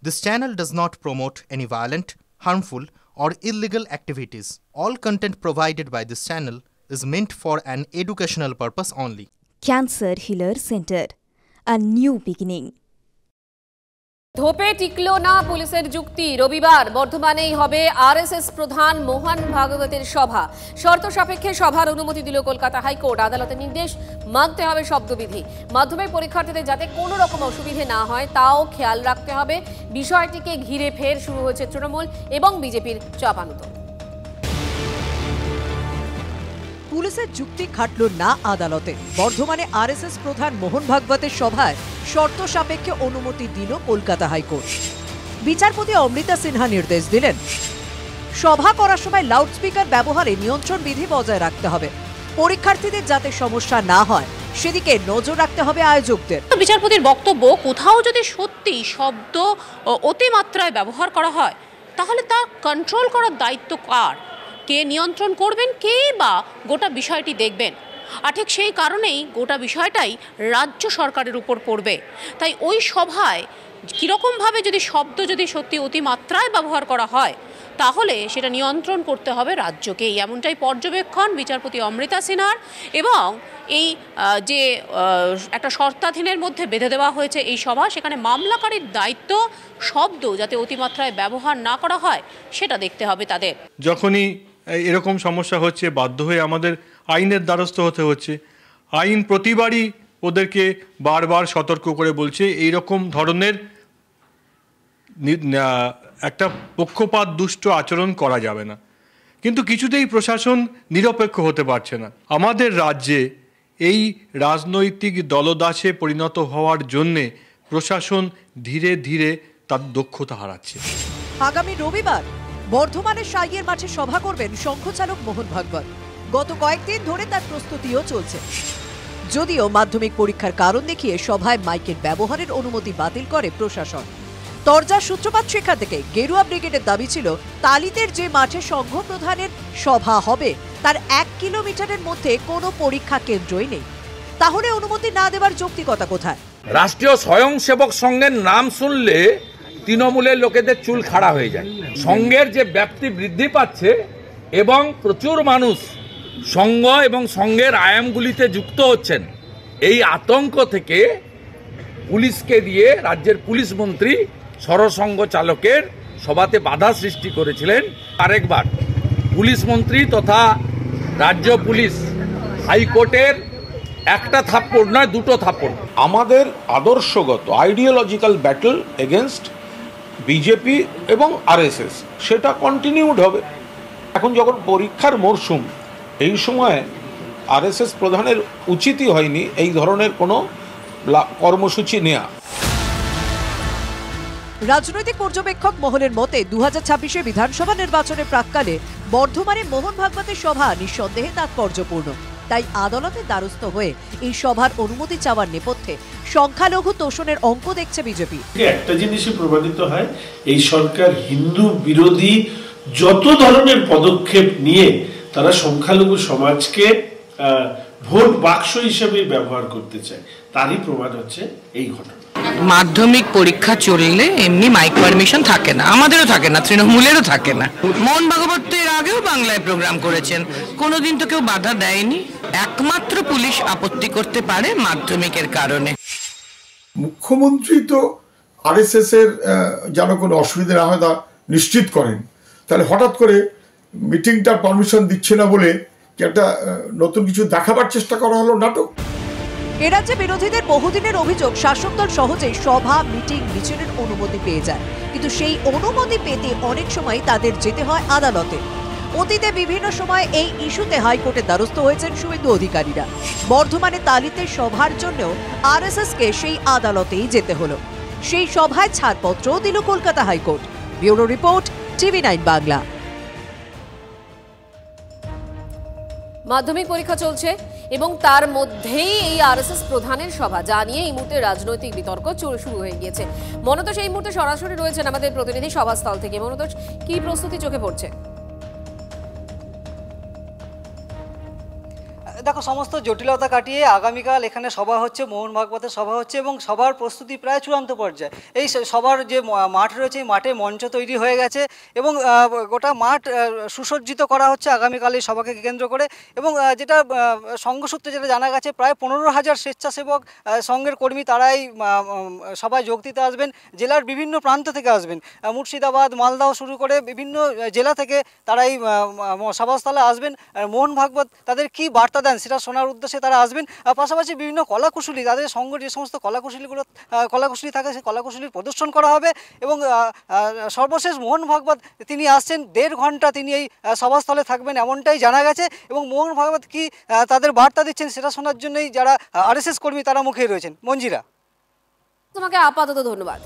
This channel does not promote any violent, harmful, or illegal activities. All content provided by this channel is meant for an educational purpose only. Cancer Healer Center, a new beginning. ধোপে টিকলো না পুলিশের যুক্তি। রবিবার বর্ধমানেই হবে RSS প্রধান মোহন ভাগবতের সভা। শর্ত সাপেক্ষে সভার অনুমতি দিল কলকাতা হাইকোর্ট। আদালতের নির্দেশ মানতে হবে শব্দবিধি। মাধ্যমিক পরীক্ষার্থীদের যাতে কোনো রকম অসুবিধে না হয় তাও খেয়াল রাখতে হবে। বিষয়টিকে ঘিরে ফের শুরু হয়েছে তৃণমূল এবং বিজেপির চাপানুতোর। পুলিশের যুক্তি খাটল না আদালতে। বর্ধমানে আরএসএস প্রধান মোহন ভাগবতের সভায় শর্ত সাপেক্ষে অনুমতি দিল কলকাতা হাইকোর্ট। বিচারপতি অমৃতা সিনহা নির্দেশ দিলেন, সভা করার সময় লাউডস্পিকার ব্যবহারে নিয়ন্ত্রণ বিধি বজায় রাখতে হবে। পরীক্ষার্থীদের যাতে সমস্যা না হয় সেদিকে নজর রাখতে হবে আয়োজকদের। বিচারপতির বক্তব্য, কোথাও যদি সত্যি শব্দ অতিমাত্রায় ব্যবহার করা হয় তাহলে তা কন্ট্রোল করার দায়িত্ব কার? কে নিয়ন্ত্রণ করবেন, কে বা গোটা বিষয়টি দেখবেন? আর ঠিক সেই কারণেই গোটা বিষয়টাই রাজ্য সরকারের উপর পড়বে। তাই ওই সভায় কীরকমভাবে যদি শব্দ যদি সত্যি অতিমাত্রায় ব্যবহার করা হয় তাহলে সেটা নিয়ন্ত্রণ করতে হবে রাজ্যকেই। এমনটাই পর্যবেক্ষণ বিচারপতি অমৃতা সিনহার। এবং এই যে একটা শর্তাধীনের মধ্যে বেঁধে দেওয়া হয়েছে এই সভা, সেখানে মামলাকারীর দায়িত্ব শব্দ যাতে অতিমাত্রায় ব্যবহার না করা হয় সেটা দেখতে হবে তাদের। যখনই এরকম সমস্যা হচ্ছে বাধ্য হয়ে আমাদের আইনের দ্বারস্থ হতে হচ্ছে। আইন প্রতিবারই ওদেরকে বারবার সতর্ক করে বলছে এই রকম ধরনের একটা পক্ষপাত দুষ্ট আচরণ করা যাবে না, কিন্তু কিছুতেই প্রশাসন নিরপেক্ষ হতে পারছে না। আমাদের রাজ্যে এই রাজনৈতিক দলদাসে পরিণত হওয়ার জন্যে প্রশাসন ধীরে ধীরে তার দক্ষতা হারাচ্ছে। আগামী রবিবার বর্ধমানের সাইয়ের মাঠে সভা করবেন সংঘচালক মোহন ভাগবত। গত কয়েকদিন ধরে তার প্রস্তুতিও চলছে। যদিও মাধ্যমিক পরীক্ষার কারণ দেখিয়ে সভায় মাইকের ব্যবহারের অনুমতি বাতিল করে প্রশাসন। তরজার সূত্রপাত সেখান থেকে। গেরুয়া ব্রিগেডের দাবি ছিল তালিতের যে মাঠে সংঘ প্রধানের সভা হবে তার 1 কিলোমিটারের মধ্যে কোনো পরীক্ষা কেন্দ্রই নেই। তাহলে অনুমতি না দেওয়ার যৌক্তিকতা কোথায়? রাষ্ট্রীয় স্বয়ংসেবক সংঘের নাম শুনলে তৃণমূলের লোকেদের চুল খাড়া হয়ে যায়। সংঘের যে ব্যাপ্তি বৃদ্ধি পাচ্ছে এবং প্রচুর মানুষ সংঘ এবং সংঘের আয়ামগুলিতে যুক্ত হচ্ছেন, এই আতঙ্ক থেকে পুলিশকে দিয়ে রাজ্যের পুলিশ মন্ত্রী সরসংঘ চালকের সভাতে বাধা সৃষ্টি করেছিলেন। আরেকবার পুলিশ মন্ত্রী তথা রাজ্য পুলিশ হাইকোর্টের একটা থাপ্পড় নয়, দুটো থাপ্পড়। আমাদের আদর্শগত আইডিওলজিক্যাল ব্যাটল এগেনস্ট বিজেপি এবং আরএসএস সেটা কন্টিনিউড হবে। এখন যখন পরীক্ষার মরশুম, এই সময় আরএসএস প্রধানের উচিতই হয়নি এই ধরনের কোনো কর্মসূচি নেওয়া। রাজনৈতিক পর্যবেক্ষক মহলের মতে 2026 বিধানসভা নির্বাচনের প্রাক্কালে বর্ধমানে মোহন ভাগবতের সভা নিঃসন্দেহে তাৎপর্যপূর্ণ। তাই আদালতের দ্বারস্থ হয়ে এই সভার অনুমতি চাওয়ার নেপথ্যে সংখ্যালঘু তোষণের অঙ্ক দেখছে বিজেপি। একটা জিনিসই প্রমাণিত হয়, এই সরকার হিন্দু বিরোধী যত ধরনের পদক্ষেপ নিয়ে তারা সংখ্যালঘু সমাজকে ভোট বাক্স হিসেবে ব্যবহার করতে চায়, তারই প্রমাণ হচ্ছে এই ঘটনা। মাধ্যমিক পরীক্ষা চললে এমনি মাইক পারমিশন থাকে না, আমাদেরও থাকে না, তৃণমূলেরও থাকে না। মোহন ভাগবত তো এর আগেও বাংলায় প্রোগ্রাম করেছেন, কোনোদিন তো কেউ বাধা দেয়নি। একমাত্র পুলিশ আপত্তি করতে পারে মাধ্যমিকের কারণে। মুখ্যমন্ত্রী তো আরএসএস এর যেন কোনো অসুবিধা না হয় তা নিশ্চিত করেন, তাহলে হঠাৎ করে মিটিংটার পারমিশন দিচ্ছে না বলে কি একটা নতুন কিছু দেখাবার চেষ্টা করা হলো, নাটক। এ রাজ্যে বিরোধীদের বহুদিনের অভিযোগ শাসক দল সহজেই সভা, মিটিং, মিছিলের অনুমতি পেয়ে যায়, কিন্তু সেই অনুমতি পেতে অনেক সময় তাদের যেতে হয় আদালতে। অতীতে বিভিন্ন সময় এই ইস্যুতে হাইকোর্টের দ্বারস্থ হয়েছেন শুভেন্দু অধিকারীরা। বর্ধমানে তালিতে সভার জন্যও আরএসএসকে সেই আদালতেই যেতে হলো। সেই সভায় ছাড়পত্রও দিল Kolkata high court. Bureau report, TV9 Bangla. মাধ্যমিক পরীক্ষা চলছে এবং তার মধ্যেই এই আরএসএস প্রধানের সভা, যা নিয়ে এই মুহূর্তে রাজনৈতিক বিতর্ক শুরু হয়ে গিয়েছে। মনতোষ এই মুহূর্তে সরাসরি রয়েছেন আমাদের প্রতিনিধি সভাস্থল থেকে। মনতোষ, কি প্রস্তুতি চোখে পড়ছে? দেখো, সমস্ত জটিলতা কাটিয়ে আগামীকাল এখানে সভা হচ্ছে, মোহন ভাগবতের সভা হচ্ছে এবং সবার প্রস্তুতি প্রায় চূড়ান্ত পর্যায়ে। এই সবার যে মাঠ রয়েছে, এই মাঠে মঞ্চ তৈরি হয়ে গেছে এবং গোটা মাঠ সুসজ্জিত করা হচ্ছে আগামীকাল এই সভাকে কেন্দ্র করে। এবং যেটা সংঘসূত্রে যেটা জানা গেছে, প্রায় 15,000 স্বেচ্ছাসেবক সংঘের কর্মী তারাই সভায় যোগ দিতে আসবেন। জেলার বিভিন্ন প্রান্ত থেকে আসবেন, মুর্শিদাবাদ, মালদাও শুরু করে বিভিন্ন জেলা থেকে তারাই সভাস্থলে আসবেন। মোহন ভাগবত তাদের কি বার্তা দেন সেটা শোনার উদ্দেশ্যে তারা আসবেন। পাশাপাশি বিভিন্ন কলাকুশলী, তাদের সঙ্গ যে সমস্ত কলাকুশলী থাকে সেই কলাকুশলীর প্রদর্শন করা হবে। এবং সর্বশেষ মোহন ভাগবত তিনি আসছেন, 1.5 ঘন্টা তিনি এই সভাস্থলে থাকবেন এমনটাই জানা গেছে। এবং মোহন ভাগবত কি তাদের বার্তা দিচ্ছেন সেটা শোনার জন্যই যারা আরএসএস কর্মী তারা মুখে রয়েছেন। মঞ্জিরা, তোমাকে আপাতত ধন্যবাদ।